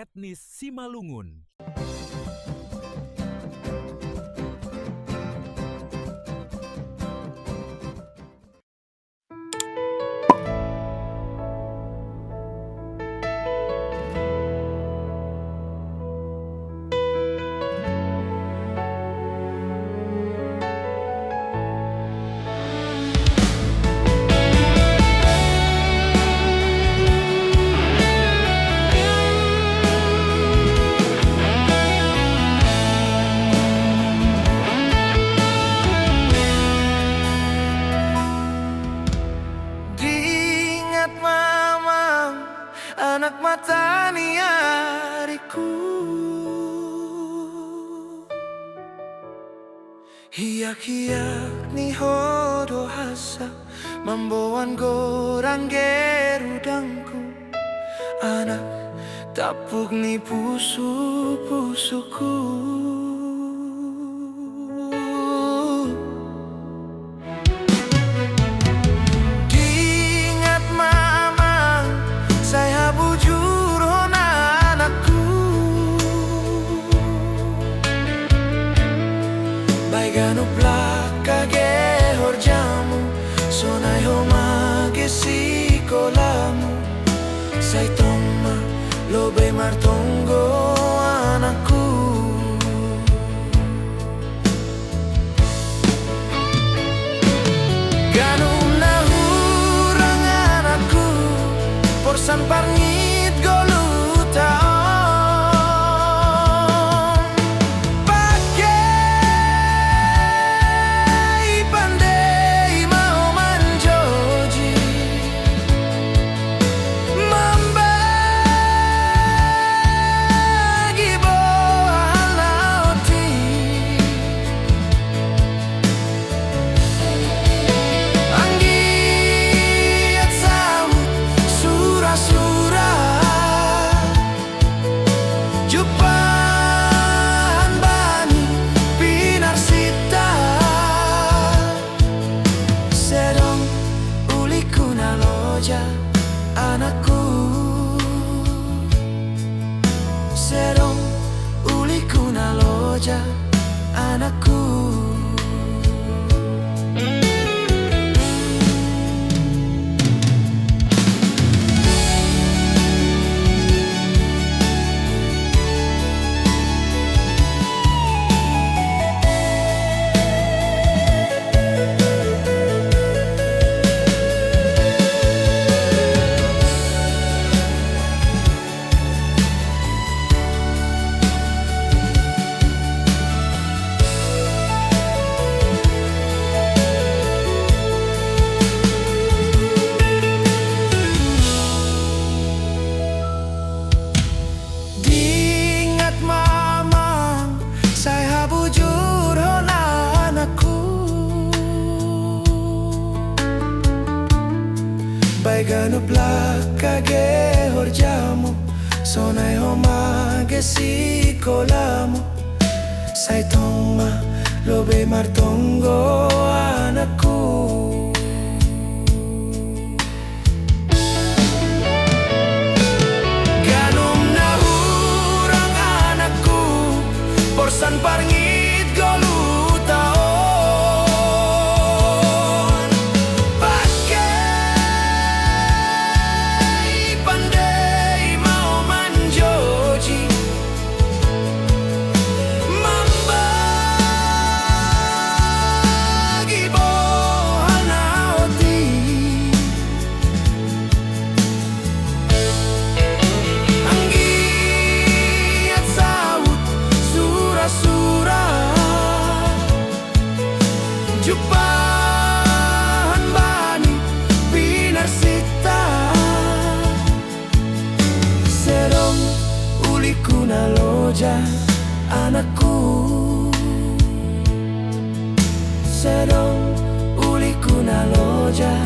etnis Simalungun. Anak mata ni ariku, hiyak-hiyak ni hodo hasa mamboan gorang gerudangku. Anak tapuk ni pusu-pusuku. Gano plaka ge horjamu, sonai homa ge sikolamu. Sai toma lobe martongo anakku. Gano nahurang anakku, porsan parngit goluta. Anakku, serong uli kuna loja anakku. Gano plaka ge horjamu, sonai homa ge sikolamu. Sai toma lobe martongo anakku. Gano nahurang anakku, porsan parngit goluta. Jupahan bani pinar sita, serong uli kuna loja anakku. Serong uli kuna loja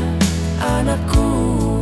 anakku.